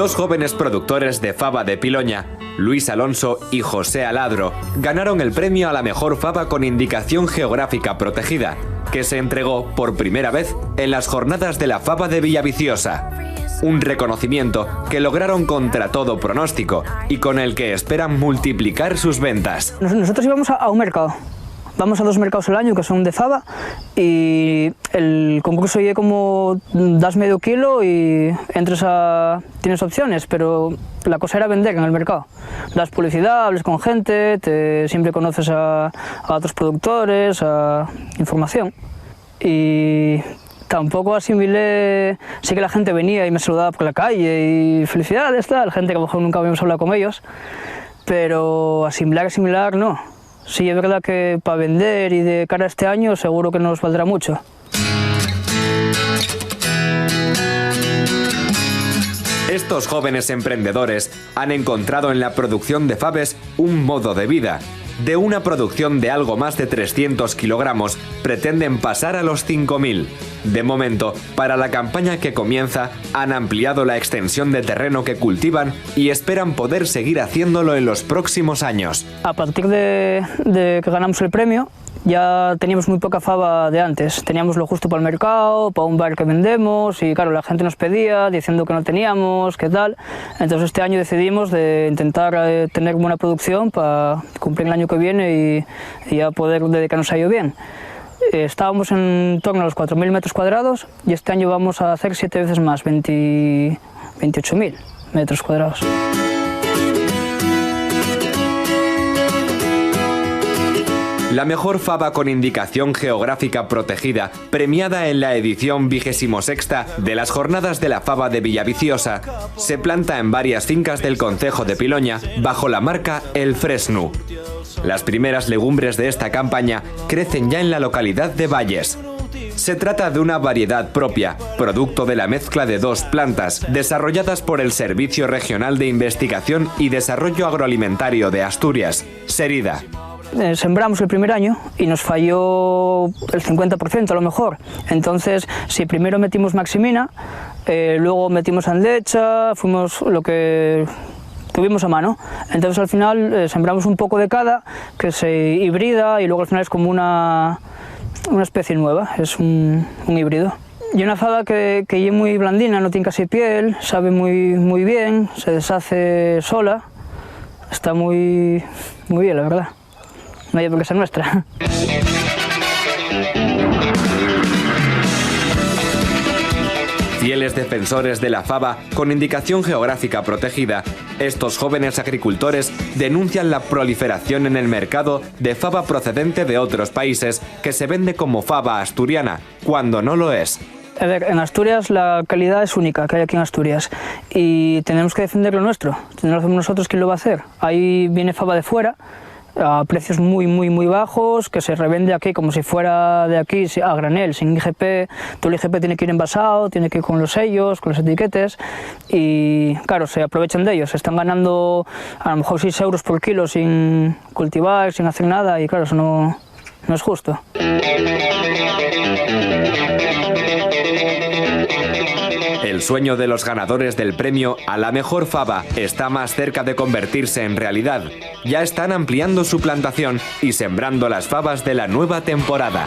Dos jóvenes productores de faba de Piloña, Luis Alonso y José Aladro, ganaron el premio a la mejor faba con indicación geográfica protegida, que se entregó por primera vez en las jornadas de la faba de Villaviciosa. Un reconocimiento que lograron contra todo pronóstico y con el que esperan multiplicar sus ventas. Nosotros íbamos a un mercado. Vamos a 2 mercados al año que son de faba y el concurso es como das medio kilo y tienes opciones, pero la cosa era vender en el mercado. Das publicidad, hables con gente, siempre conoces a otros productores, a información. Y tampoco asimilé, sí que la gente venía y me saludaba por la calle y felicidades, tal, gente que a lo mejor nunca habíamos hablado con ellos, pero asimilar no. Sí, es verdad que para vender y de cara a este año seguro que nos valdrá mucho. Estos jóvenes emprendedores han encontrado en la producción de faves un modo de vida. De una producción de algo más de 300 kilogramos, pretenden pasar a los 5.000. De momento, para la campaña que comienza, han ampliado la extensión de terreno que cultivan y esperan poder seguir haciéndolo en los próximos años. A partir de que ganamos el premio, ya teníamos muy poca faba de antes. Teníamos lo justo para el mercado, para un bar que vendemos y claro, la gente nos pedía diciendo que no teníamos, qué tal. Entonces este año decidimos de intentar tener buena producción para cumplir el año que viene y ya poder dedicarnos a ello bien. Estábamos en torno a los 4.000 metros cuadrados y este año vamos a hacer 7 veces más, 28.000 metros cuadrados. La mejor faba con indicación geográfica protegida, premiada en la edición 26ª de las Jornadas de la Faba de Villaviciosa, se planta en varias fincas del concejo de Piloña bajo la marca El Fresnu. Las primeras legumbres de esta campaña crecen ya en la localidad de Valles. Se trata de una variedad propia, producto de la mezcla de 2 plantas, desarrolladas por el Servicio Regional de Investigación y Desarrollo Agroalimentario de Asturias, Serida. Sembramos el primer año y nos falló el 50% a lo mejor. Entonces, si primero metimos Maximina, luego metimos Andecha, fuimos lo que tuvimos a mano. Entonces al final sembramos un poco de cada, que se hibrida y luego al final es como una especie nueva, es un híbrido. Y una faba que es muy blandina, no tiene casi piel, sabe muy bien, se deshace sola, está muy bien la verdad. No hay por qué ser nuestra. Fieles defensores de la faba con indicación geográfica protegida, estos jóvenes agricultores denuncian la proliferación en el mercado de faba procedente de otros países que se vende como faba asturiana, cuando no lo es. A ver, en Asturias la calidad es única que hay aquí en Asturias y tenemos que defender lo nuestro. No lo hacemos nosotros, ¿quién lo va a hacer? Ahí viene faba de fuera, a precios muy bajos, que se revende aquí como si fuera de aquí a granel, sin IGP. Todo el IGP tiene que ir envasado, tiene que ir con los sellos, con los etiquetes y claro, se aprovechan de ellos, están ganando a lo mejor 6 euros por kilo sin cultivar, sin hacer nada y claro, eso no es justo. El sueño de los ganadores del premio a la mejor faba está más cerca de convertirse en realidad. Ya están ampliando su plantación y sembrando las fabas de la nueva temporada.